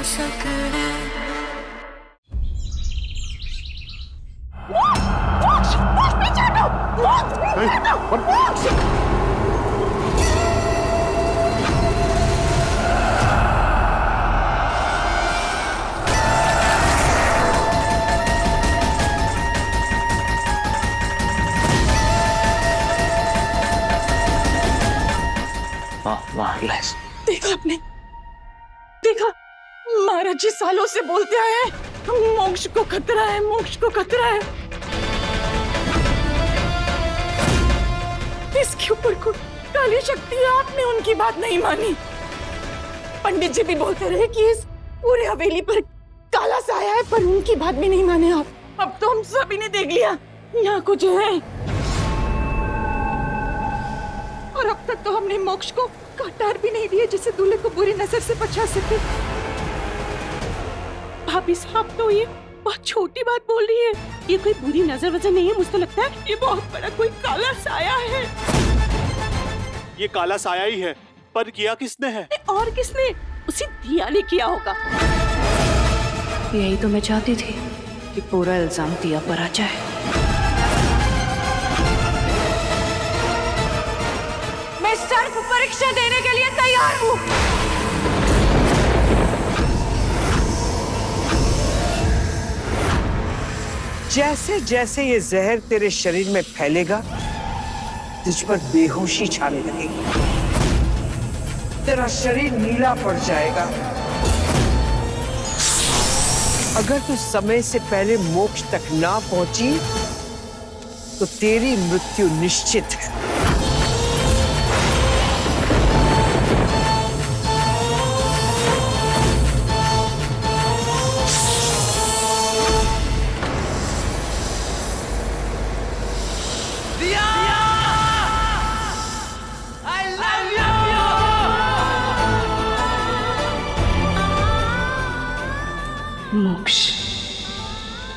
सकते। देखा आपने, देखा महाराज जी सालों से बोलते आए हैं मोक्ष को खतरा है, मोक्ष को खतरा है। इसके ऊपर कोई काली शक्ति है, आपने उनकी बात नहीं मानी। पंडित जी भी बोलते रहे कि इस पूरे हवेली पर काला साया है, पर उनकी बात भी नहीं माने आप। अब तो हम सभी ने देख लिया यहाँ कुछ है, और अब तक तो हमने मोक्ष को कटार भी नहीं दिए जिससे दूल्हे को बुरी नजर से बचा सके। भाभी साहब तो ये बहुत छोटी बात बोल रही है, ये कोई बुरी नजर वजह नहीं है, मुझे तो लगता है ये बहुत बड़ा कोई काला साया है। ये काला साया ही है, पर किया किसने है? और किसने? उसी दिया ने किया होगा। यही तो मैं चाहती थी कि पूरा इल्जाम दिया पर आ जाए। मैं सर्प परीक्षा देने के लिए तैयार हूँ। जैसे जैसे ये जहर तेरे शरीर में फैलेगा, तुझ पर बेहोशी छाने लगेगी, तेरा शरीर नीला पड़ जाएगा। अगर तू समय से पहले मोक्ष तक ना पहुंची तो तेरी मृत्यु निश्चित है। मोक्ष,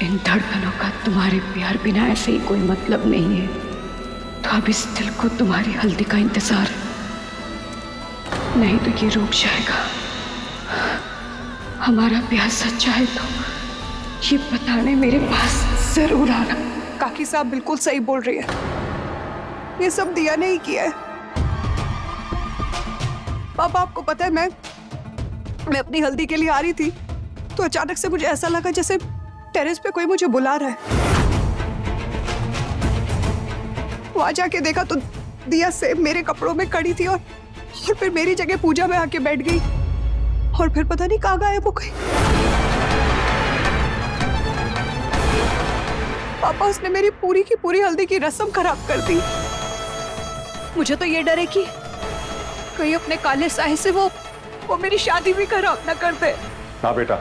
इन धड़कनों का तुम्हारे प्यार बिना ऐसे ही कोई मतलब नहीं है, तो अब इस दिल को तुम्हारी हल्दी का इंतजार है, नहीं तो ये रुक जाएगा। हमारा प्यार सच्चा है तो ये बताने मेरे पास जरूर आना। काकी साहब बिल्कुल सही बोल रही है, ये सब दिया नहीं किया है। पापा आपको पता है, मैं अपनी हल्दी के लिए आ रही थी तो अचानक से मुझे ऐसा लगा जैसे टेरेस पे कोई मुझे बुला रहा है। वहां जाके देखा तो दिया सेम मेरे कपड़ों में खड़ी थी और फिर मेरी जगह पूजा में आके बैठ गई, और फिर पता नहीं कहाँ गायब हो गई। पापा उसने मेरी पूरी की पूरी हल्दी की रस्म खराब कर दी। मुझे तो ये डर है कि कहीं अपने काले साए से वो मेरी शादी भी खराब ना कर दे। ना बेटा,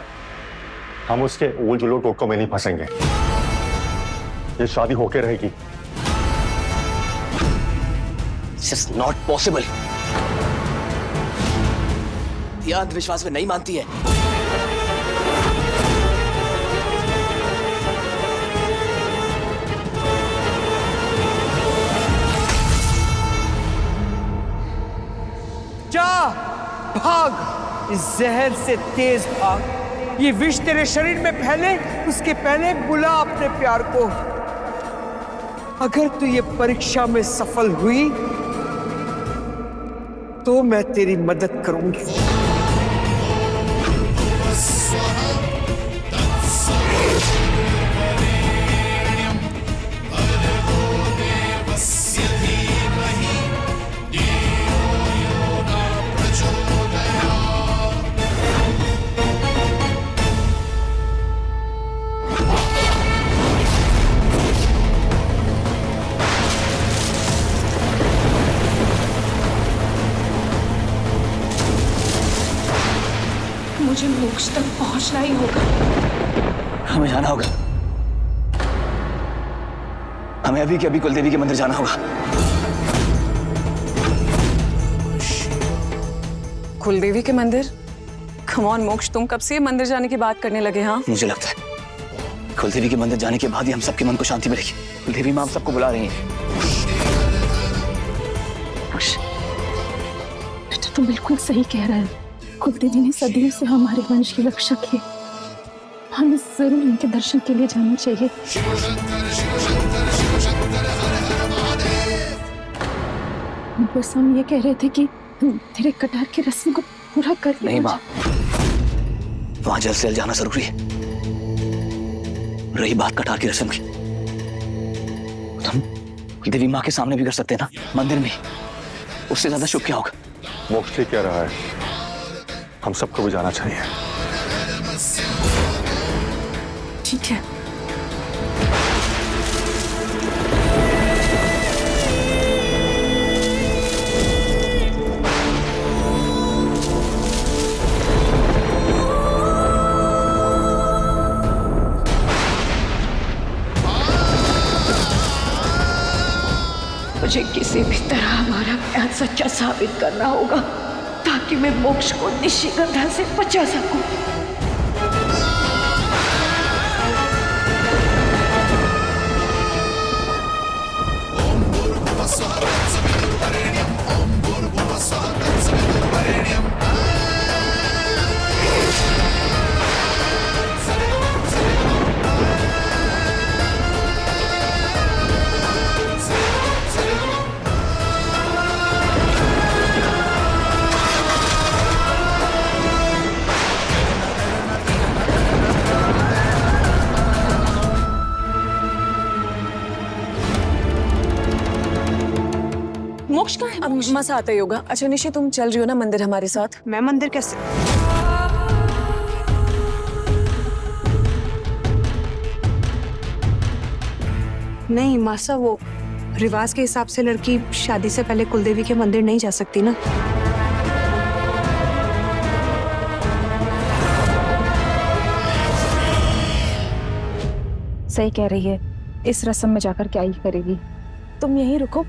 हम उसके उल जुलूल टोटकों में नहीं फंसेंगे। ये शादी होके रहेगी। This is not possible. दिया अंधविश्वास में नहीं मानती है। जा, भाग, इस जहर से तेज भाग। ये विष तेरे शरीर में फैले उसके पहले बुला अपने प्यार को। अगर तू ये परीक्षा में सफल हुई तो मैं तेरी मदद करूंगी। मुझे मोक्ष तक पहुंचना ही होगा। हमें जाना होगा, हमें अभी के अभी कुलदेवी के मंदिर जाना होगा। कुलदेवी के मंदिर? कम ऑन मोक्ष, तुम कब से ये मंदिर जाने की बात करने लगे? हाँ, मुझे लगता है कुलदेवी के मंदिर जाने के बाद ही हम सबके मन को शांति मिलेगी। कुलदेवी मां हम सबको बुला रही हैं। बेटा तुम बिल्कुल सही कह रहे हो। कुलदेवी ने सदियों से हमारे वंश की रक्षा की। हमें जरूर इनके दर्शन के लिए जाना चाहिए। बस हम ये कह रहे थे कि तेरे कटार की रस्म को पूरा कर लिया नहीं माँ, वहां जल्द से जल्द जाना जरूरी है। रही बात कटार की रस्म की, तो हम देवी माँ के सामने भी कर सकते हैं ना, मंदिर में। उससे ज्यादा शुभ क्या होगा? मोक्ष ठीक कह रहा है, हम सबको भी जाना चाहिए। ठीक है। मुझे किसी भी तरह हमारा प्यार सच्चा साबित करना होगा ताकि मैं मोक्ष को निशिगंधा से बचा सकूं। मोक्ष कहाँ है? अब मजा आता ही होगा। अच्छा निशि, तुम चल रही हो ना मंदिर हमारे साथ? मैं मंदिर कैसे? नहीं मासा, वो रिवाज के हिसाब से लड़की शादी से पहले कुलदेवी के मंदिर नहीं जा सकती ना। सही कह रही है, इस रस्म में जाकर क्या ही करेगी। तुम यहीं रुको,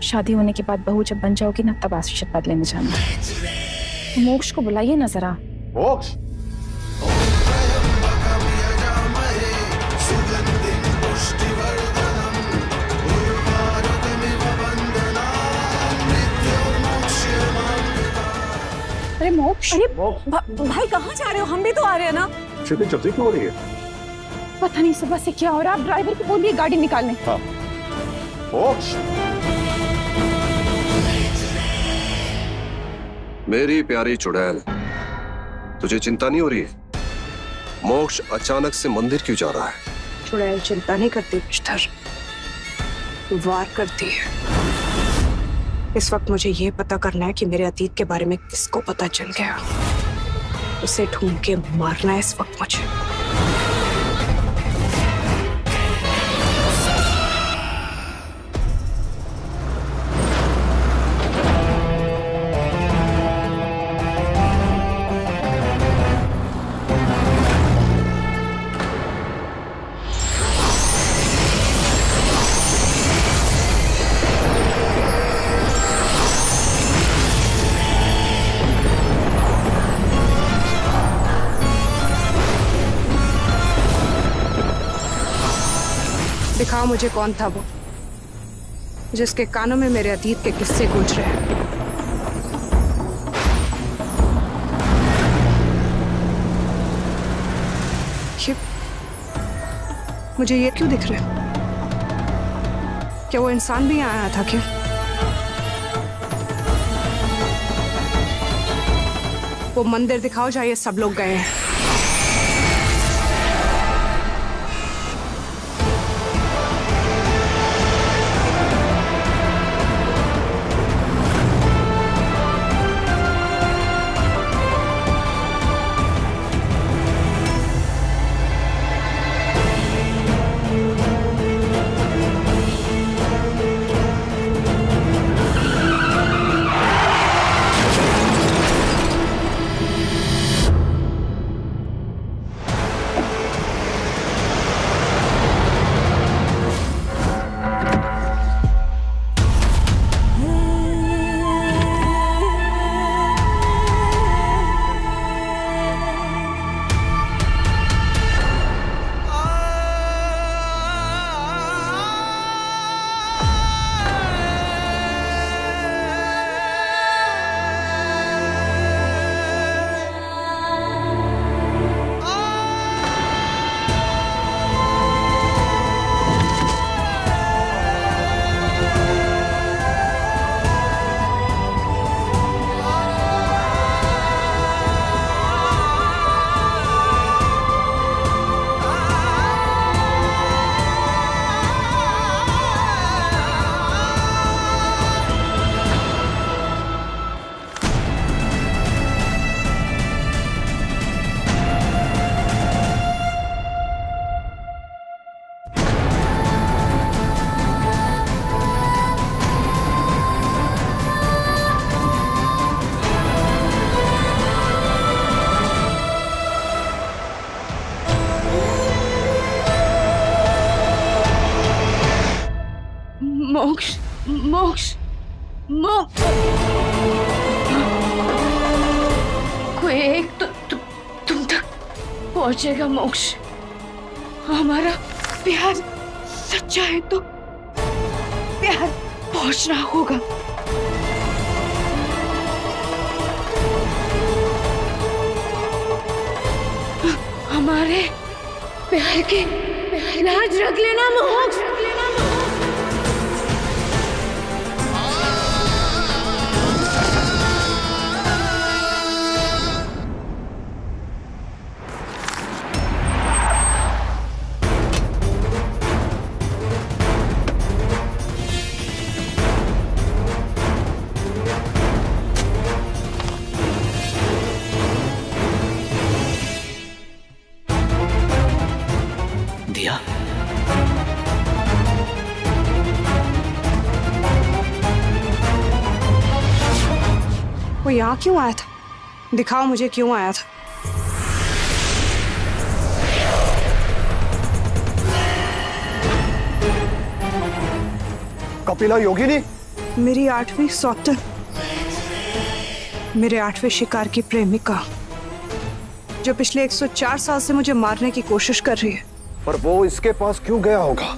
शादी होने के बाद बहू जब बन जाओगी ना तब आशीर्वाद लेने जाना। मोक्ष को बुलाइए ना जरा। मोक्ष, अरे मोक्ष, अरे भाई कहाँ जा रहे हो? हम भी तो आ रहे हैं ना। इतनी जल्दी क्यों हो रही है? पता नहीं सुबह से क्या हो रहा है। आप ड्राइवर को बोलिए गाड़ी निकालने। हाँ। मोक्ष, मेरी प्यारी चुड़ैल, तुझे चिंता नहीं हो रही है? मोक्ष अचानक से मंदिर क्यों जा रहा है? चुड़ैल चिंता नहीं करती मिस्टर, वार करती है। इस वक्त मुझे ये पता करना है कि मेरे अतीत के बारे में किसको पता चल गया। उसे ढूंढ के मारना है इस वक्त मुझे। दिखाओ मुझे कौन था वो जिसके कानों में मेरे अतीत के किस्से गूंज रहे हैं। मुझे ये क्यों दिख रहा है? क्या वो इंसान भी आया था क्या? वो मंदिर दिखाओ जहाँ ये सब लोग गए हैं। मोक्ष मोक्ष कोई एक तो तुम तक पहुंचेगा मोक्ष। हमारा प्यार सच्चा है तो प्यार पहुंचना होगा। हमारे प्यार की लाज रख लेना मोक्ष, रख लेना मोक्ष। दिया वो यहाँ क्यों आया था? दिखाओ मुझे क्यों आया था। कपिला योगिनी, मेरी 8वीं सौतन, मेरे 8वें शिकार की प्रेमिका, जो पिछले 104 साल से मुझे मारने की कोशिश कर रही है। पर वो इसके पास क्यों गया होगा?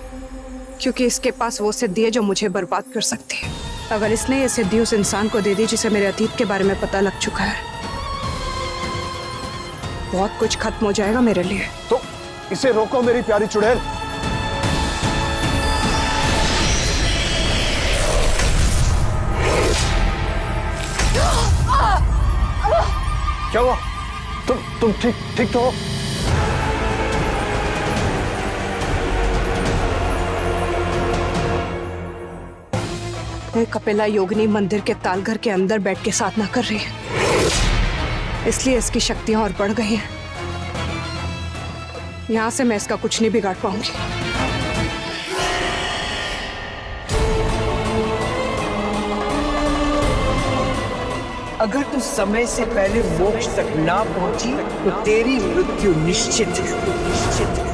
क्योंकि इसके पास वो सिद्धि है जो मुझे बर्बाद कर सकती है। अगर इसने ये सिद्धि उस इंसान को दे दी जिसे मेरे अतीत के बारे में पता लग चुका है, बहुत कुछ खत्म हो जाएगा मेरे लिए। तो इसे रोको मेरी प्यारी चुड़ैल। क्या हुआ? तुम ठीक तो हो? कपिला योगिनी मंदिर के तालघर के अंदर बैठ के साधना कर रही है, इसलिए इसकी शक्तियां और बढ़ गई हैं। यहां से मैं इसका कुछ नहीं बिगाड़ पाऊंगी। अगर तू समय से पहले मोक्ष तक ना पहुंची तो तेरी मृत्यु निश्चित है, निश्चित है।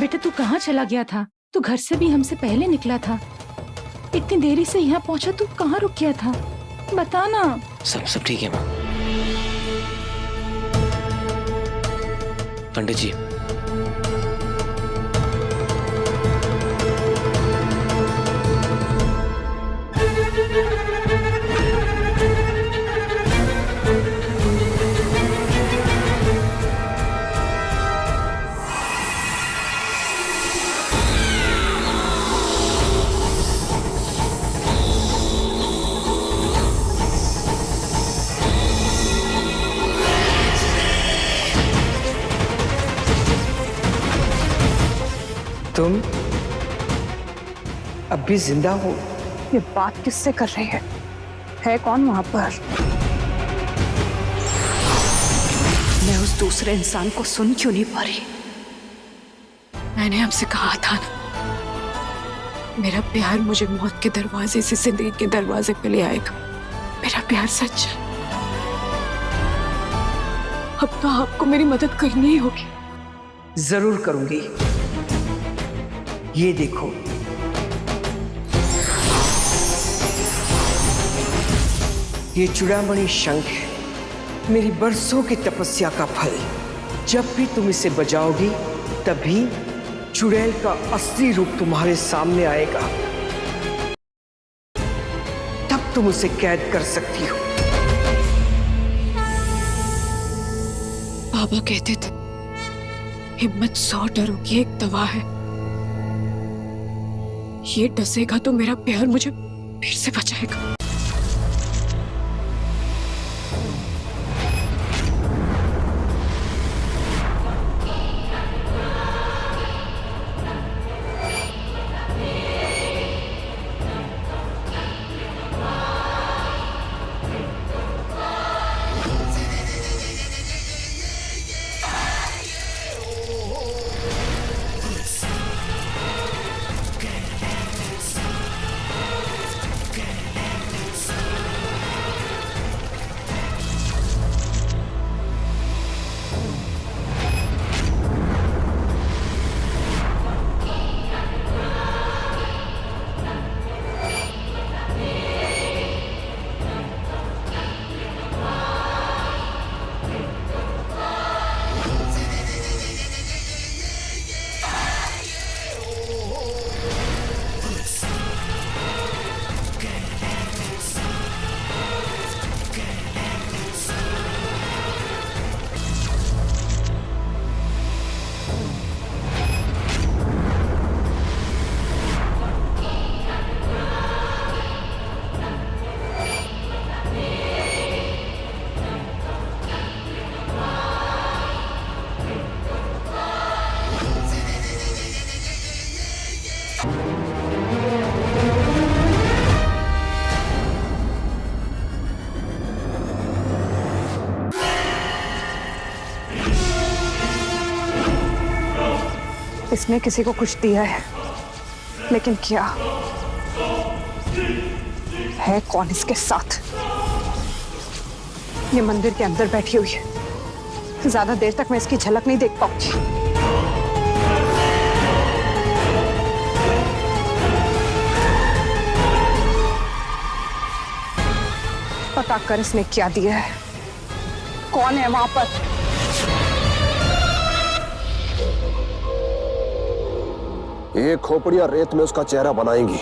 बेटा तू कहाँ चला गया था? तू घर से भी हमसे पहले निकला था। इतनी देरी से यहाँ पहुंचा, तू कहाँ रुक गया था? बता ना। सब ठीक है माँ। पंडित जी, तुम अब भी जिंदा हो? ये बात किससे कर रही है कौन वहां पर? मैं उस दूसरे इंसान को सुन क्यों नहीं पा रही? मैंने आपसे कहा था ना, मेरा प्यार मुझे मौत के दरवाजे से जिंदगी के दरवाजे पे ले आएगा। मेरा प्यार सच है। अब तो आपको मेरी मदद करनी ही होगी। जरूर करूंगी। ये देखो, ये चूड़ामणि शंख है, मेरी बरसों की तपस्या का फल। जब भी तुम इसे बजाओगी तभी चुड़ैल का असली रूप तुम्हारे सामने आएगा। तब तुम उसे कैद कर सकती हो। बाबा कहते थे हिम्मत 100 डरों की एक दवा है। ये डसेगा तो मेरा प्यार मुझे फिर से बचाएगा। इसने किसी को कुछ दिया है, लेकिन क्या है? कौन इसके साथ? ये मंदिर के अंदर बैठी हुई है। ज्यादा देर तक मैं इसकी झलक नहीं देख पाऊंगी। पता कर इसने क्या दिया है, कौन है वहां पर? एक खोपड़िया रेत में उसका चेहरा बनाएंगी।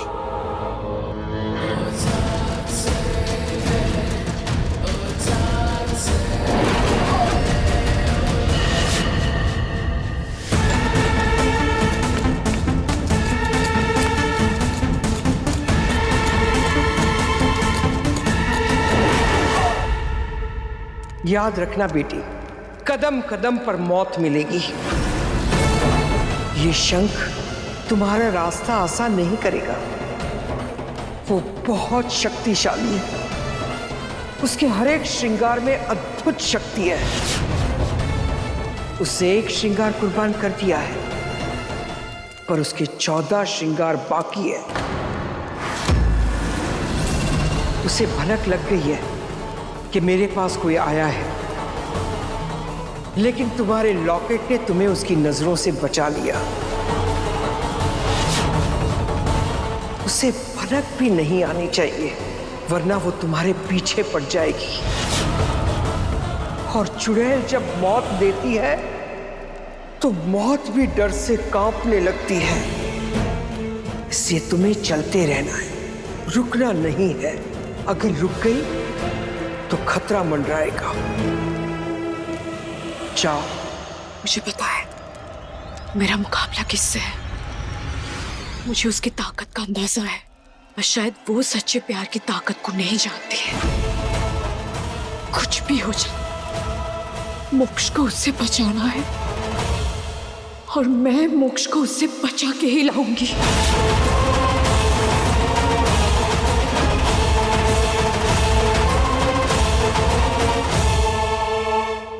याद रखना बेटी, कदम कदम पर मौत मिलेगी। ये शंख तुम्हारा रास्ता आसान नहीं करेगा। वो बहुत शक्तिशाली है। उसके हर एक श्रृंगार में अद्भुत शक्ति है। उसने एक श्रृंगार कुर्बान कर दिया है, पर उसके 14 श्रृंगार बाकी है। उसे भनक लग गई है कि मेरे पास कोई आया है, लेकिन तुम्हारे लॉकेट ने तुम्हें उसकी नजरों से बचा लिया। उसे भनक भी नहीं आनी चाहिए, वरना वो तुम्हारे पीछे पड़ जाएगी। और चुड़ैल जब मौत देती है तो मौत भी डर से कांपने लगती है। इसलिए तुम्हें चलते रहना है, रुकना नहीं है। अगर रुक गई तो खतरा मंडराएगा। जाओ। मुझे पता है मेरा मुकाबला किससे है। मुझे उसकी ताकत का अंदाजा है, और शायद वो सच्चे प्यार की ताकत को नहीं जानती है। कुछ भी हो जाए, मोक्ष को उससे बचाना है, और मैं मोक्ष को उससे बचा के ही लाऊंगी।